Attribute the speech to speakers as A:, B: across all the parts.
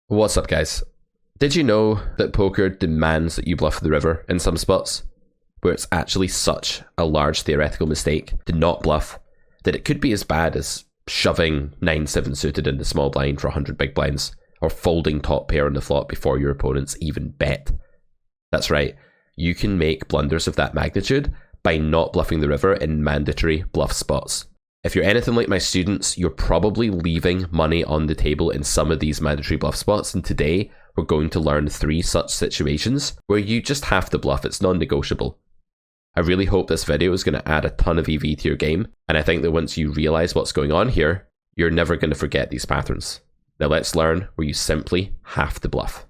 A: What's up, guys? Did you know that poker demands that you bluff the river in some spots, where it's actually such a large theoretical mistake to not bluff that it could be as bad as shoving 9-7 suited in the small blind for 100 big blinds, or folding top pair on the flop before your opponents even bet? That's right, you can make blunders of that magnitude by not bluffing the river in mandatory bluff spots. If you're anything like my students, you're probably leaving money on the table in some of these mandatory bluff spots, and today we're going to learn 3 such situations where you just have to bluff. It's non-negotiable. I really hope this video is going to add a ton of EV to your game, and I think that once you realize what's going on here, you're never going to forget these patterns. Now let's learn where you simply have to bluff.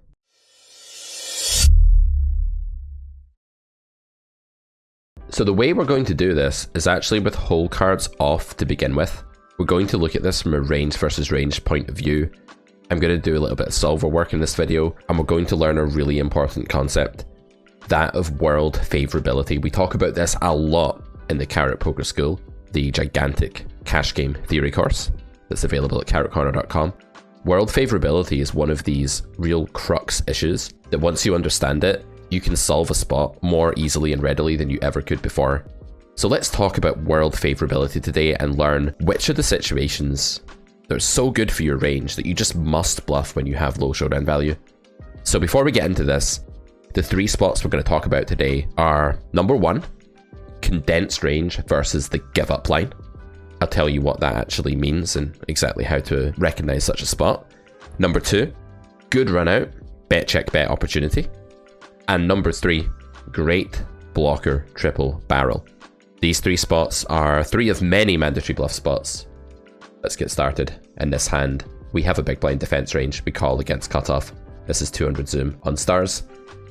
A: So the way we're going to do this is actually with hole cards off to begin with. We're going to look at this from a range versus range point of view. I'm going to do a little bit of solver work in this video, and we're going to learn a really important concept, that of world favorability. We talk about this a lot in the Carrot Poker School, the gigantic cash game theory course that's available at carrotcorner.com. World favorability is one of these real crux issues that once you understand it, you can solve a spot more easily and readily than you ever could before. So let's talk about world favorability today and learn which of the situations that are so good for your range that you just must bluff when you have low showdown value. So before we get into this, the 3 spots we're going to talk about today are number 1, condensed range versus the give up line. I'll tell you what that actually means and exactly how to recognize such a spot. Number 2, good run out, bet check bet opportunity. And number 3, great blocker triple barrel. These 3 spots are 3 of many mandatory bluff spots. Let's get started. In this hand, we have a big blind defense range. We call against cutoff. This is 200 zoom on stars.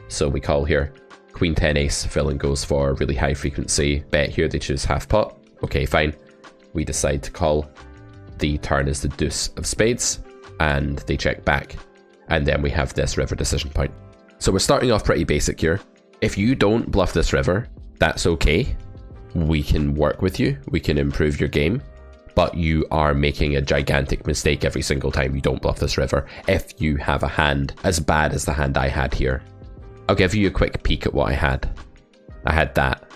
A: So we call here. Queen 10 ace, villain goes for really high frequency. Bet here, they choose half pot. Okay, fine. We decide to call. The turn is the deuce of spades, and they check back. And then we have this river decision point. So we're starting off pretty basic here. If you don't bluff this river, that's okay. We can work with you. We can improve your game. But you are making a gigantic mistake every single time you don't bluff this river if you have a hand as bad as the hand I had here. I'll give you a quick peek at what I had. I had that.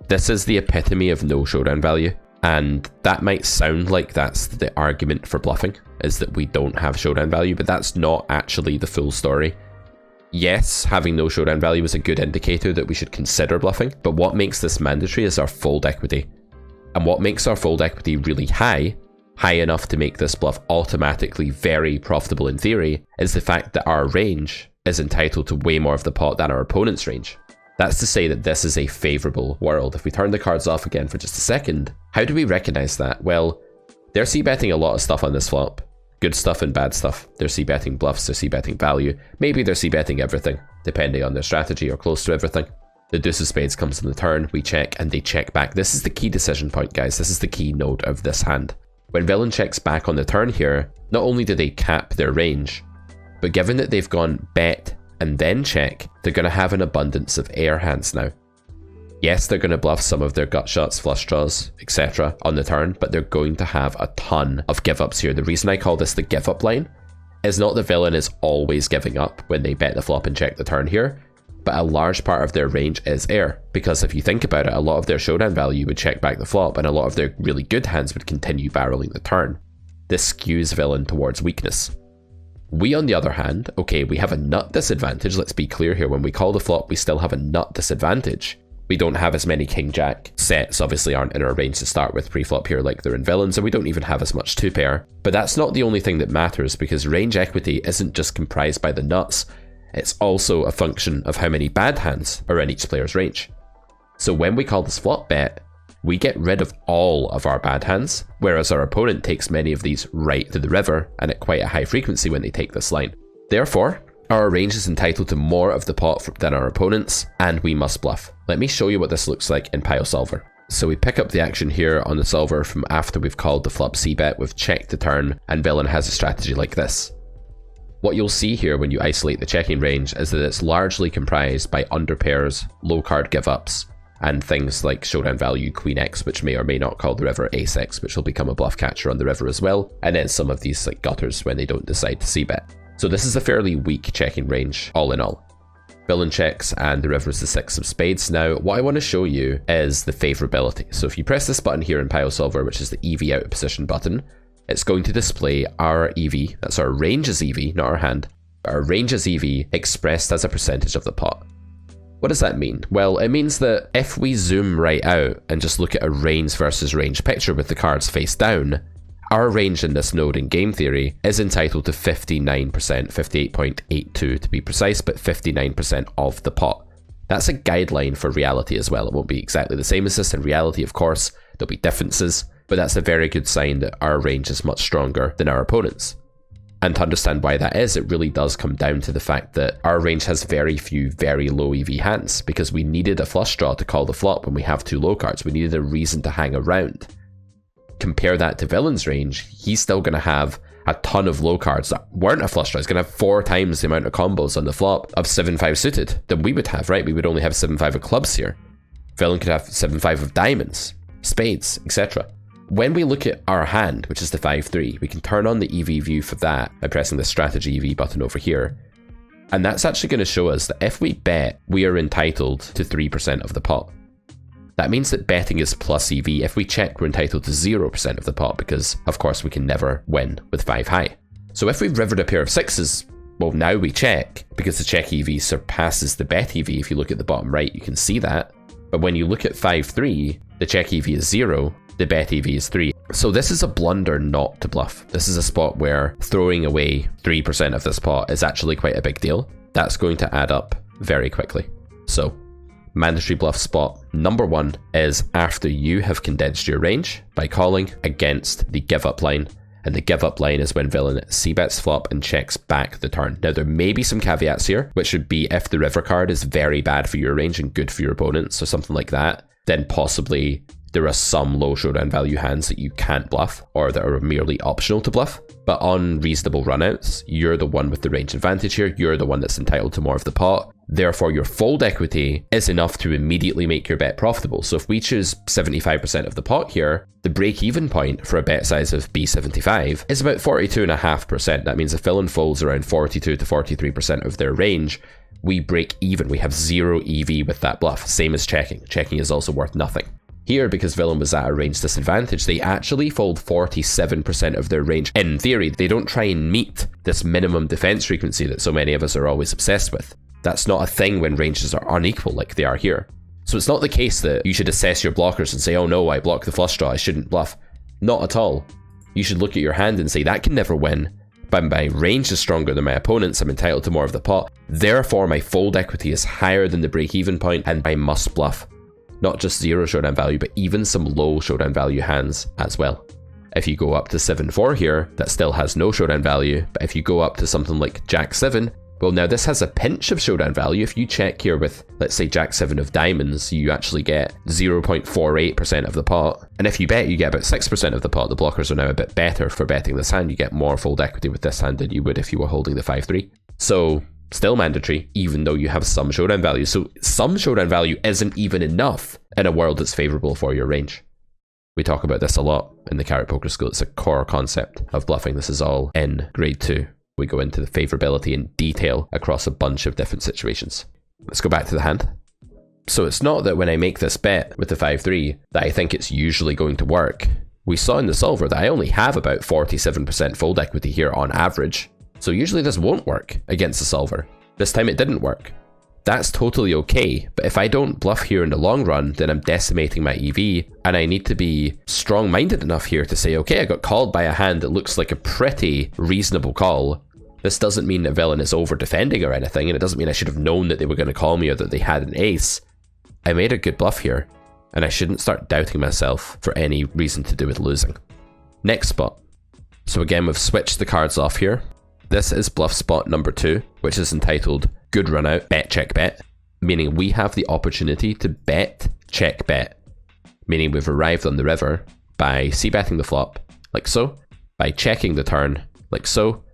A: This is the epitome of no showdown value. And that might sound like that's the argument for bluffing, is that we don't have showdown value, but that's not actually the full story. Yes, having no showdown value is a good indicator that we should consider bluffing, but what makes this mandatory is our fold equity. And what makes our fold equity really high enough to make this bluff automatically very profitable in theory, is the fact that our range is entitled to way more of the pot than our opponent's range. That's to say that this is a favorable world. If we turn the cards off again for just a second, how do we recognize that? Well, they're c-betting a lot of stuff on this flop. Good stuff and bad stuff. They're c-betting bluffs, they're c-betting value. Maybe they're c-betting everything, depending on their strategy or close to everything. The deuce of spades comes in the turn, we check, and they check back. This is the key decision point, guys. This is the key note of this hand. When villain checks back on the turn here, not only do they cap their range, but given that they've gone bet and then check, they're going to have an abundance of air hands now. Yes, they're going to bluff some of their gut shots, flush draws, etc. on the turn, but they're going to have a ton of give-ups here. The reason I call this the give-up line is not the villain is always giving up when they bet the flop and check the turn here, but a large part of their range is air. Because if you think about it, a lot of their showdown value would check back the flop, and a lot of their really good hands would continue barreling the turn. This skews villain towards weakness. We, on the other hand, okay, we have a nut disadvantage. Let's be clear here. When we call the flop, we still have a nut disadvantage. We don't have as many king-jack sets, obviously aren't in our range to start with pre-flop here like they're in villains, and we don't even have as much 2-pair. But that's not the only thing that matters, because range equity isn't just comprised by the nuts, it's also a function of how many bad hands are in each player's range. So when we call this flop bet, we get rid of all of our bad hands, whereas our opponent takes many of these right to the river, and at quite a high frequency when they take this line. Therefore, our range is entitled to more of the pot than our opponents, and we must bluff. Let me show you what this looks like in Pile Solver. So we pick up the action here on the solver from after we've called the flop c-bet, we've checked the turn, and villain has a strategy like this. What you'll see here when you isolate the checking range is that it's largely comprised by underpairs, low card give-ups, and things like showdown value Queen X, which may or may not call the river Ace X, which will become a bluff catcher on the river as well, and then some of these like gutters when they don't decide to c-bet. So this is a fairly weak checking range, all in all. Villain checks and the river is the 6 of spades. Now, what I want to show you is the favorability. So if you press this button here in Pile Solver, which is the EV out of position button, it's going to display our EV, that's our range's EV, not our hand, our range's EV expressed as a percentage of the pot. What does that mean? Well, it means that if we zoom right out and just look at a range versus range picture with the cards face down, our range in this node in game theory is entitled to 59%, 58.82 to be precise, but 59% of the pot. That's a guideline for reality as well. It won't be exactly the same as this in reality, of course. There'll be differences, but that's a very good sign that our range is much stronger than our opponent's. And to understand why that is, it really does come down to the fact that our range has very few very low EV hands, because we needed a flush draw to call the flop when we have 2 low cards. We needed a reason to hang around. Compare that to Villain's range, he's still going to have a ton of low cards that weren't a flush draw. He's going to have 4 times the amount of combos on the flop of 7-5 suited than we would have, right? We would only have 7-5 of clubs here. Villain could have 7-5 of diamonds, spades, etc. When we look at our hand, which is the 5-3, we can turn on the EV view for that by pressing the strategy EV button over here. And that's actually going to show us that if we bet, we are entitled to 3% of the pot. That means that betting is plus EV. If we check, we're entitled to 0% of the pot because, of course, we can never win with 5 high. So if we've rivered a pair of 6s, well, now we check because the check EV surpasses the bet EV. If you look at the bottom right, you can see that. But when you look at 5-3, the check EV is 0, the bet EV is 3. So this is a blunder not to bluff. This is a spot where throwing away 3% of this pot is actually quite a big deal. That's going to add up very quickly. So mandatory bluff spot number 1 is after you have condensed your range by calling against the give up line. And the give up line is when villain c-bets flop and checks back the turn. Now there may be some caveats here, which would be if the river card is very bad for your range and good for your opponent, so something like that, then possibly there are some low showdown value hands that you can't bluff or that are merely optional to bluff. But on reasonable runouts, you're the one with the range advantage here. You're the one that's entitled to more of the pot. Therefore, your fold equity is enough to immediately make your bet profitable. So if we choose 75% of the pot here, the break-even point for a bet size of B75 is about 42.5%. That means if villain folds around 42 to 43% of their range, we break even. We have 0 EV with that bluff. Same as checking. Checking is also worth nothing. Here, because villain was at a range disadvantage, they actually fold 47% of their range. In theory, they don't try and meet this minimum defense frequency that so many of us are always obsessed with. That's not a thing when ranges are unequal like they are here. So it's not the case that you should assess your blockers and say, oh no, I blocked the flush draw, I shouldn't bluff. Not at all. You should look at your hand and say, that can never win. But my range is stronger than my opponent's, I'm entitled to more of the pot. Therefore, my fold equity is higher than the break-even point and I must bluff. Not just 0 showdown value, but even some low showdown value hands as well. If you go up to 7-4 here, that still has no showdown value, but if you go up to something like Jack-7, well now this has a pinch of showdown value. If you check here with, let's say, Jack-7 of diamonds, you actually get 0.48% of the pot. And if you bet, you get about 6% of the pot. The blockers are now a bit better for betting this hand. You get more fold equity with this hand than you would if you were holding the 5-3. So still mandatory, even though you have some showdown value. So some showdown value isn't even enough in a world that's favorable for your range. We talk about this a lot in the Carrot Poker School. It's a core concept of bluffing. This is all in grade 2. We go into the favorability in detail across a bunch of different situations. Let's go back to the hand. So it's not that when I make this bet with the 5-3 that I think it's usually going to work. We saw in the solver that I only have about 47% fold equity here on average. So usually this won't work against the solver. This time it didn't work. That's totally okay, but if I don't bluff here in the long run, then I'm decimating my EV, and I need to be strong-minded enough here to say, okay, I got called by a hand that looks like a pretty reasonable call. This doesn't mean that villain is over-defending or anything, and it doesn't mean I should have known that they were going to call me or that they had an ace. I made a good bluff here, and I shouldn't start doubting myself for any reason to do with losing. Next spot. So again, we've switched the cards off here. This is bluff spot number 2, which is entitled Good Runout, Bet Check Bet, meaning we have the opportunity to bet, check, bet, meaning we've arrived on the river by c-betting the flop, like so, by checking the turn, like so,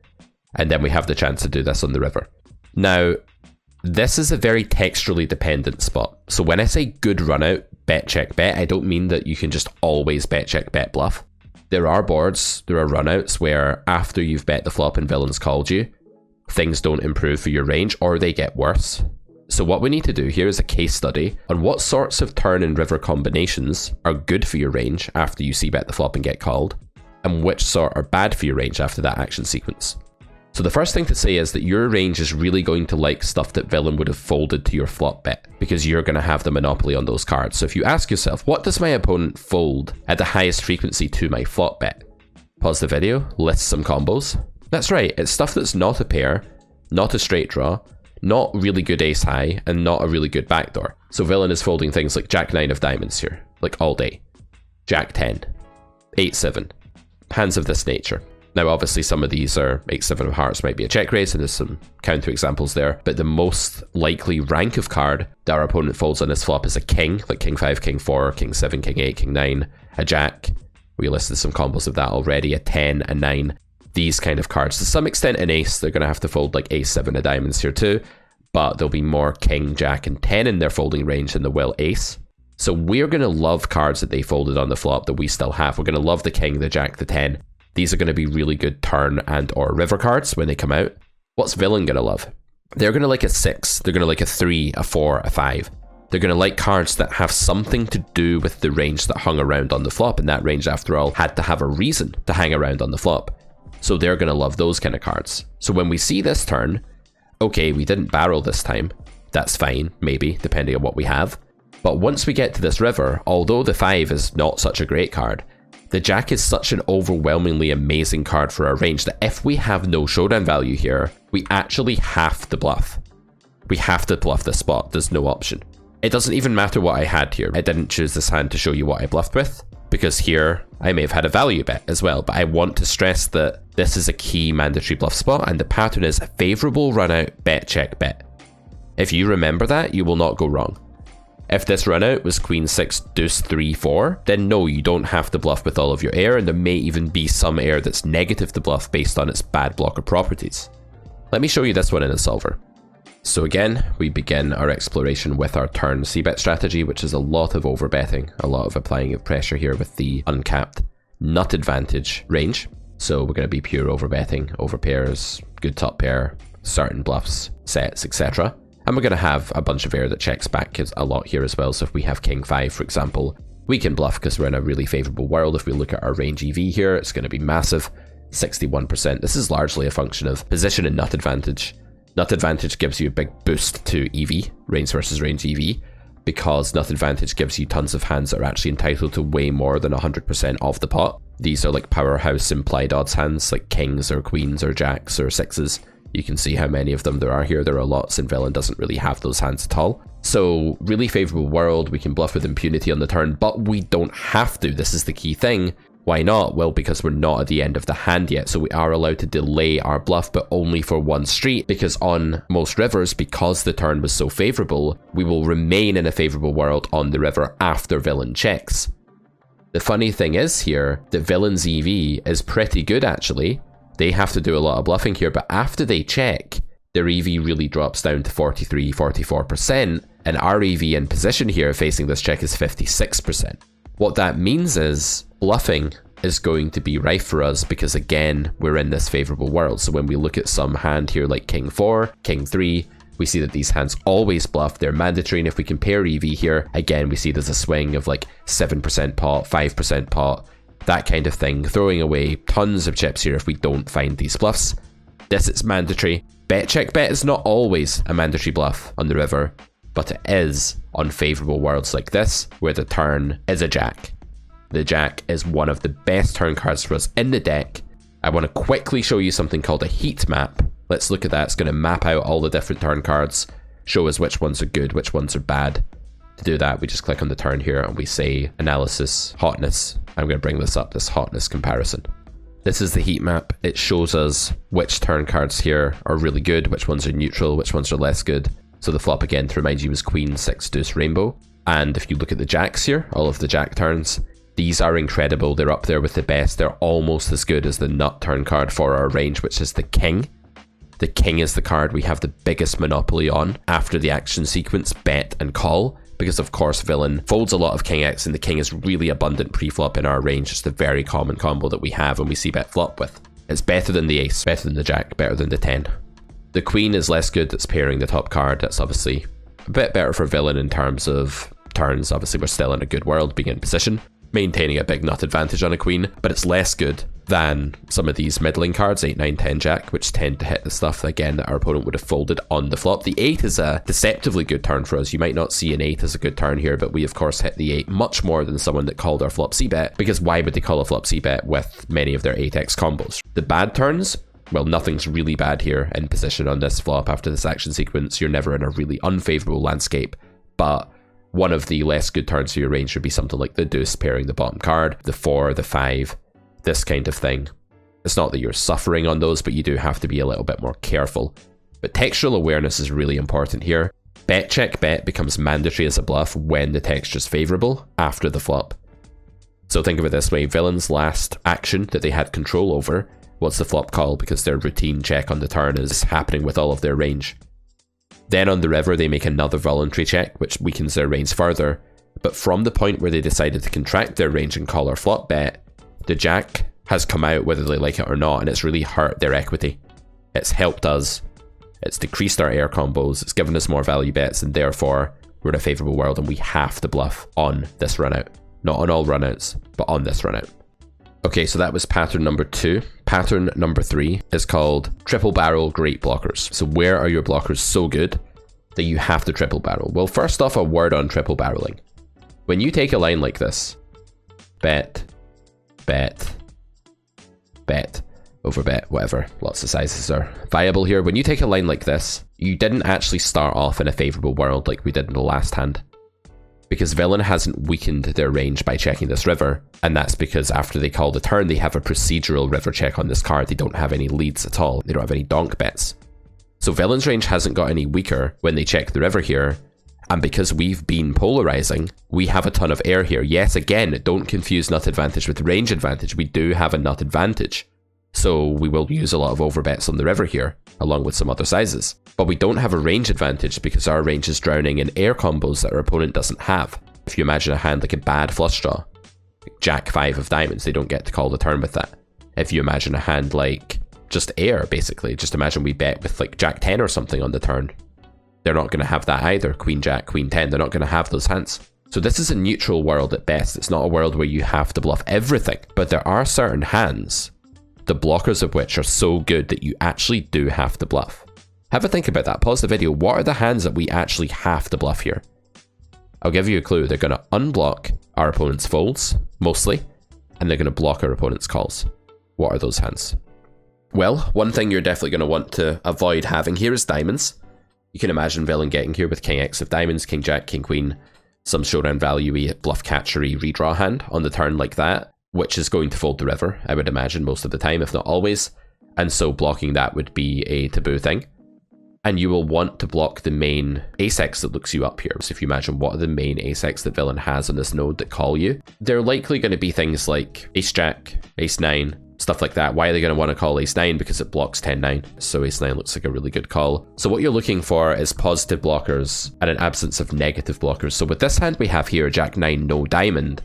A: and then we have the chance to do this on the river. Now, this is a very texturally dependent spot. So when I say good runout, bet, check, bet, I don't mean that you can just always bet, check, bet, bluff. There are boards, there are runouts where after you've bet the flop and villain's called you, things don't improve for your range or they get worse. So what we need to do here is a case study on what sorts of turn and river combinations are good for your range after you c-bet the flop and get called, and which sort are bad for your range after that action sequence. So the first thing to say is that your range is really going to like stuff that villain would have folded to your flop bet, because you're going to have the monopoly on those cards. So if you ask yourself, what does my opponent fold at the highest frequency to my flop bet? Pause the video, list some combos. That's right, it's stuff that's not a pair, not a straight draw, not really good ace high, and not a really good backdoor. So villain is folding things like Jack 9 of diamonds here, like all day. Jack 10, 8-7, hands of this nature. Now obviously some of these are 8-7 of hearts might be a check raise, and there's some counter examples there, but the most likely rank of card that our opponent folds on this flop is a king, like king 5, king 4, king 7, king 8, king 9, a jack. We listed some combos of that already, a 10, a 9. These kind of cards. To some extent an ace, they're going to have to fold like ace 7 of diamonds here too, but there'll be more king, jack, and 10 in their folding range than there will ace. So we're going to love cards that they folded on the flop that we still have. We're going to love the king, the jack, the 10. These are going to be really good turn and or river cards when they come out. What's villain going to love? They're going to like a 6, they're going to like a 3, a 4, a 5. They're going to like cards that have something to do with the range that hung around on the flop, and that range after all had to have a reason to hang around on the flop. So they're going to love those kind of cards. So when we see this turn, okay, we didn't barrel this time. That's fine, maybe, depending on what we have. But once we get to this river, although the 5 is not such a great card, the jack is such an overwhelmingly amazing card for our range that if we have no showdown value here, we actually have to bluff. We have to bluff this spot, there's no option. It doesn't even matter what I had here. I didn't choose this hand to show you what I bluffed with, because here I may have had a value bet as well, but I want to stress that this is a key mandatory bluff spot, and the pattern is favorable run out, bet, check, bet. If you remember that, you will not go wrong. If this run out was queen 6, deuce 3, 4, then no, you don't have to bluff with all of your air, and there may even be some air that's negative to bluff based on its bad blocker properties. Let me show you this one in a solver. So again, we begin our exploration with our turn c-bet strategy, which is a lot of overbetting, a lot of applying of pressure here with the uncapped nut advantage range. So we're going to be pure overbetting, over pairs, good top pair, certain bluffs, sets, etc. And we're going to have a bunch of air that checks back a lot here as well. So if we have king 5, for example, we can bluff because we're in a really favorable world. If we look at our range EV here, it's going to be massive, 61%. This is largely a function of position and nut advantage. Nut advantage gives you a big boost to EV, range versus range EV, because nut advantage gives you tons of hands that are actually entitled to way more than 100% of the pot. These are like powerhouse implied odds hands, like kings or queens or jacks or 6s. You can see how many of them there are here. There are lots, and villain doesn't really have those hands at all. So really favorable world, we can bluff with impunity on the turn, but we don't have to. This is the key thing. Why not? Well, because we're not at the end of the hand yet, so we are allowed to delay our bluff, but only for one street, because on most rivers, because the turn was so favorable, we will remain in a favorable world on the river after villain checks. The funny thing is here that villain's EV is pretty good actually. They have to do a lot of bluffing here, but after they check, their EV really drops down to 43, 44%, and our EV in position here facing this check is 56%. What that means is bluffing is going to be rife for us because again, we're in this favorable world. So when we look at some hand here like king 4, king 3, we see that these hands always bluff, they're mandatory, and if we compare EV here, again, we see there's a swing of like 7% pot, 5% pot, that kind of thing, throwing away tons of chips here if we don't find these bluffs. This is mandatory. Bet check bet is not always a mandatory bluff on the river, but it is on favorable worlds like this, where the turn is a jack. The jack is one of the best turn cards for us in the deck. I want to quickly show you something called a heat map. Let's look at that. It's going to map out all the different turn cards, show us which ones are good, which ones are bad. To do that, we just click on the turn here and we say analysis, hotness. I'm going to bring this up, this hotness comparison. This is the heat map. It shows us which turn cards here are really good, which ones are neutral, which ones are less good. So the flop again, to remind you, was queen, 6, deuce, rainbow. And if you look at the jacks here, all of the jack turns, these are incredible. They're up there with the best. They're almost as good as the nut turn card for our range, which is the king. The king is the card we have the biggest monopoly on after the action sequence, bet and call. Because of course villain folds a lot of king X and the king is really abundant pre-flop in our range. It's the very common combo that we have when we see bet flop with. It's better than the ace, better than the jack, better than the 10. The queen is less good, that's pairing the top card. That's obviously a bit better for villain in terms of turns. Obviously we're still in a good world, being in position, maintaining a big nut advantage on a queen, but it's less good than some of these middling cards, 8, 9, 10 jack, which tend to hit the stuff again that our opponent would have folded on the flop. The 8 is a deceptively good turn for us. You might not see an 8 as a good turn here, but we of course hit the 8 much more than someone that called our flop c-bet, because why would they call a flop c-bet with many of their 8x combos? The bad turns, well, nothing's really bad here in position on this flop after this action sequence. You're never in a really unfavorable landscape, but one of the less good turns for your range would be something like the deuce pairing the bottom card, the 4, the 5, this kind of thing. It's not that you're suffering on those, but you do have to be a little bit more careful. But textural awareness is really important here. Bet check bet becomes mandatory as a bluff when the texture's favorable after the flop. So think of it this way, villain's last action that they had control over, what's the flop call, because their routine check on the turn is happening with all of their range. Then on the river they make another voluntary check, which weakens their range further, but from the point where they decided to contract their range and call our flop bet, the jack has come out whether they like it or not, and it's really hurt their equity. It's helped us, it's decreased our air combos, it's given us more value bets, and therefore we're in a favourable world and we have to bluff on this runout. Not on all runouts, but on this runout. Okay, so that was pattern number 2. Pattern number 3 is called triple barrel great blockers. So where are your blockers so good that you have to triple barrel? Well, first off, a word on triple barreling. When you take a line like this, bet, bet, bet, overbet, whatever, lots of sizes are viable here. When you take a line like this, you didn't actually start off in a favorable world like we did in the last hand, because villain hasn't weakened their range by checking this river, and that's because after they call the turn they have a procedural river check on this card. They don't have any leads at all, they don't have any donk bets. So villain's range hasn't got any weaker when they check the river here, and because we've been polarizing, we have a ton of air here. Yes, again, don't confuse nut advantage with range advantage. We do have a nut advantage, so we will use a lot of overbets on the river here, along with some other sizes. But we don't have a range advantage because our range is drowning in air combos that our opponent doesn't have. If you imagine a hand like a bad flush draw, like Jack 5 of diamonds, they don't get to call the turn with that. If you imagine a hand like just air, basically, just imagine we bet with like Jack 10 or something on the turn. They're not going to have that either. Queen Jack, Queen 10, they're not going to have those hands. So this is a neutral world at best. It's not a world where you have to bluff everything, but there are certain hands, the blockers of which are so good that you actually do have to bluff. Have a think about that. Pause the video. What are the hands that we actually have to bluff here? I'll give you a clue. They're going to unblock our opponent's folds, mostly, and they're going to block our opponent's calls. What are those hands? Well, one thing you're definitely going to want to avoid having here is diamonds. You can imagine villain getting here with King X of diamonds, King Jack, King Queen, some showdown value-y, bluff catchery redraw hand on the turn like that, which is going to fold the river, I would imagine, most of the time, if not always. And so blocking that would be a taboo thing. And you will want to block the main ace-X that looks you up here. So if you imagine what are the main ace-X that villain has on this node that call you, they're likely going to be things like ace-Jack, ace-9, stuff like that. Why are they going to want to call ace-9? Because it blocks 10-9. So ace-9 looks like a really good call. So what you're looking for is positive blockers and an absence of negative blockers. So with this hand we have here, Jack-9, no diamond.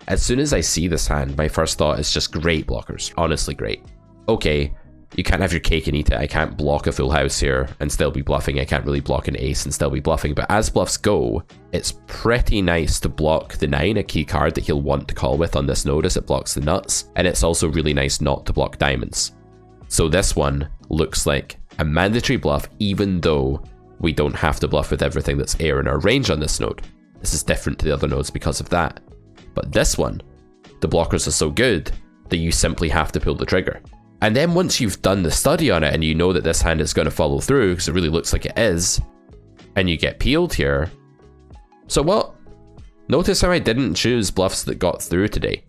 A: As soon as I see this hand, my first thought is just great blockers. Honestly, great. Okay. You can't have your cake and eat it. I can't block a full house here and still be bluffing. I can't really block an ace and still be bluffing. But as bluffs go, it's pretty nice to block the 9, a key card that he'll want to call with on this node as it blocks the nuts. And it's also really nice not to block diamonds. So this one looks like a mandatory bluff, even though we don't have to bluff with everything that's air in our range on this node. This is different to the other nodes because of that. But this one, the blockers are so good that you simply have to pull the trigger. And then once you've done the study on it and you know that this hand is going to follow through, because it really looks like it is, and you get peeled here. So what? Notice how I didn't choose bluffs that got through today.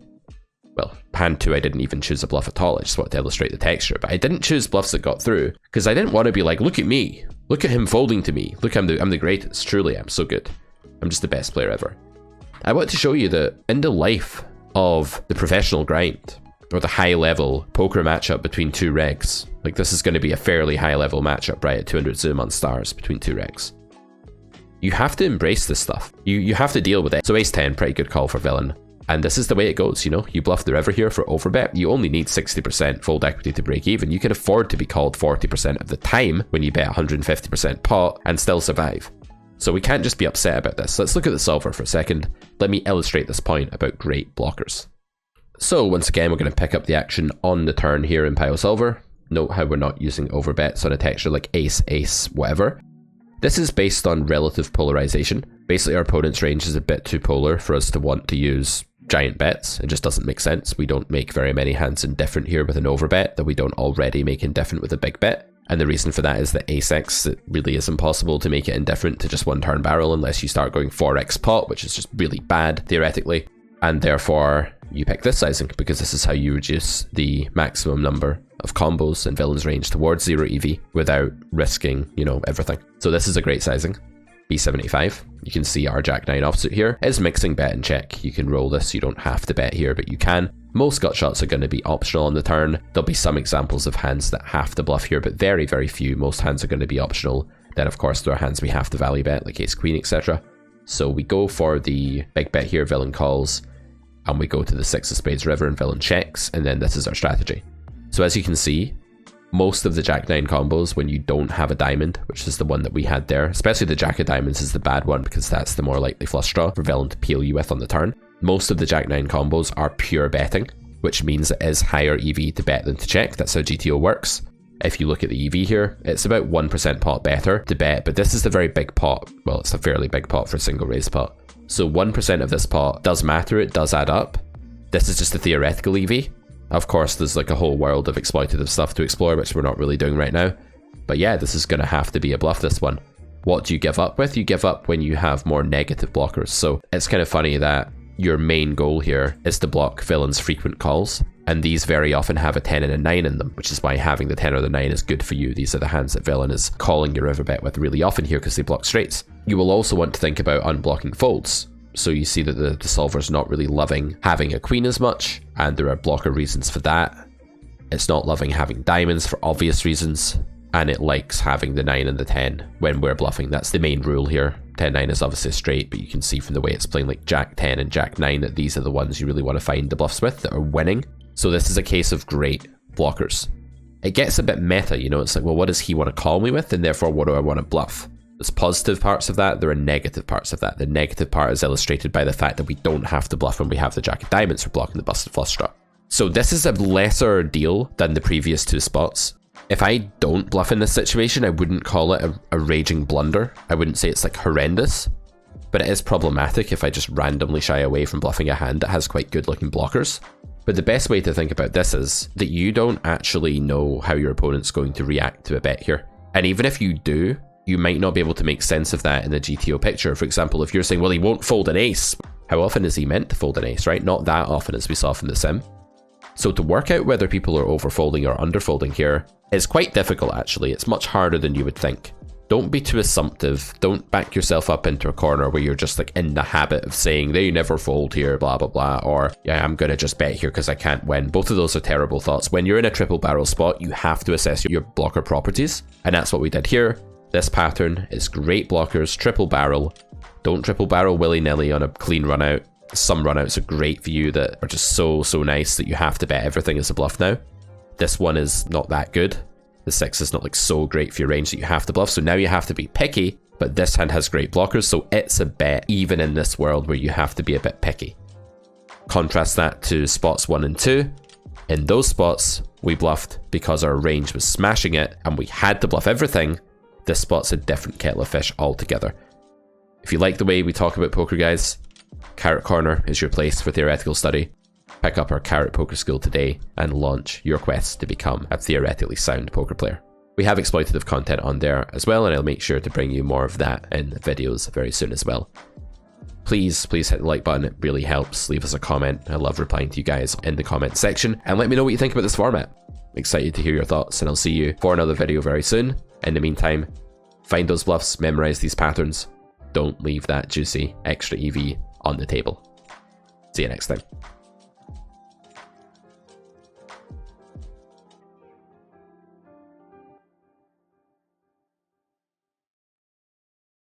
A: Well, hand 2 I didn't even choose a bluff at all. I just wanted to illustrate the texture. But I didn't choose bluffs that got through because I didn't want to be like, look at me. Look at him folding to me. Look, I'm the greatest. Truly, I'm so good. I'm just the best player ever. I want to show you that in the life of the professional grind, or the high level poker matchup between two regs. Like this is going to be a fairly high level matchup, right? At 200 zoom on stars between two regs. You have to embrace this stuff. You have to deal with it. So ace 10, pretty good call for villain. And this is the way it goes, you know, you bluff the river here for overbet, you only need 60% fold equity to break even. You can afford to be called 40% of the time when you bet 150% pot and still survive. So we can't just be upset about this. Let's look at the solver for a second. Let me illustrate this point about great blockers. So once again, we're going to pick up the action on the turn here in Pile Solver. Note how we're not using overbets on a texture like ace, ace, whatever. This is based on relative polarization. Basically, our opponent's range is a bit too polar for us to want to use giant bets. It just doesn't make sense. We don't make very many hands indifferent here with an overbet that we don't already make indifferent with a big bet. And the reason for that is that ace-x, it really is impossible to make it indifferent to just one turn barrel unless you start going 4x pot, which is just really bad theoretically. And therefore, you pick this sizing because this is how you reduce the maximum number of combos in villain's range towards 0 EV without risking, you know, everything. So this is a great sizing. B75. You can see our Jack 9 offsuit here is mixing bet and check. You can roll this, you don't have to bet here, but you can. Most gut shots are going to be optional on the turn. There'll be some examples of hands that have to bluff here, but very, very few. Most hands are going to be optional. Then of course there are hands we have to value bet, like ace queen, etc. So we go for the big bet here, villain calls, and we go to the 6 of spades river and villain checks, and then this is our strategy. So as you can see, most of the Jack 9 combos when you don't have a diamond, which is the one that we had there, especially the Jack of diamonds is the bad one because that's the more likely flush draw for villain to peel you with on the turn. Most of the Jack 9 combos are pure betting, which means it is higher EV to bet than to check. That's how GTO works. If you look at the EV here, it's about 1% pot better to bet, but this is a very big pot. Well, it's a fairly big pot for a single raise pot. So 1% of this pot does matter, it does add up. This is just a theoretical EV. Of course, there's like a whole world of exploitative stuff to explore, which we're not really doing right now. But yeah, this is going to have to be a bluff, this one. What do you give up with? You give up when you have more negative blockers. So it's kind of funny that your main goal here is to block villains' frequent calls. And these very often have a 10 and a 9 in them, which is why having the 10 or the 9 is good for you. These are the hands that villain is calling your river bet with really often here because they block straights. You will also want to think about unblocking folds. So you see that the solver's not really loving having a queen as much, and there are blocker reasons for that. It's not loving having diamonds for obvious reasons, and it likes having the 9 and the 10 when we're bluffing. That's the main rule here. 10-9 is obviously straight, but you can see from the way it's playing like Jack 10 and Jack 9 that these are the ones you really want to find the bluffs with that are winning. So this is a case of great blockers. It gets a bit meta, you know, it's like, well, what does he want to call me with, and therefore what do I want to bluff? There's positive parts of that, there are negative parts of that. The negative part is illustrated by the fact that we don't have to bluff when we have the Jack of diamonds for blocking the busted flush draw. So this is a lesser deal than the previous two spots. If I don't bluff in this situation, I wouldn't call it a raging blunder. I wouldn't say it's like horrendous, but it is problematic if I just randomly shy away from bluffing a hand that has quite good looking blockers. But the best way to think about this is that you don't actually know how your opponent's going to react to a bet here. And even if you do, you might not be able to make sense of that in the GTO picture. For example, if you're saying, well, he won't fold an ace, how often is he meant to fold an ace, right? Not that often as we saw from the sim. So to work out whether people are overfolding or underfolding here is quite difficult actually. It's much harder than you would think. Don't be too assumptive. Don't back yourself up into a corner where you're just like in the habit of saying they never fold here, blah, blah, blah, or yeah, I'm going to just bet here because I can't win. Both of those are terrible thoughts. When you're in a triple barrel spot, you have to assess your blocker properties. And that's what we did here. This pattern is great blockers, triple barrel. Don't triple barrel willy-nilly on a clean run out. Some runouts are great for you that are just so nice that you have to bet everything as a bluff now. This one is not that good. The 6 is not like so great for your range that you have to bluff, so now you have to be picky, but this hand has great blockers, so it's a bet even in this world where you have to be a bit picky. Contrast that to spots 1 and 2. In those spots, we bluffed because our range was smashing it and we had to bluff everything. This spot's a different kettle of fish altogether. If you like the way we talk about poker, guys, Carrot Corner is your place for theoretical study. Pick up our Carrot Poker School today and launch your quest to become a theoretically sound poker player. We have exploitative content on there as well, and I'll make sure to bring you more of that in videos very soon as well. Please hit the like button, it really helps. Leave us a comment. I love replying to you guys in the comment section, and let me know what you think about this format. I'm excited to hear your thoughts, and I'll see you for another video very soon. In the meantime, find those bluffs, memorize these patterns. Don't leave that juicy extra EV on the table. See you next time.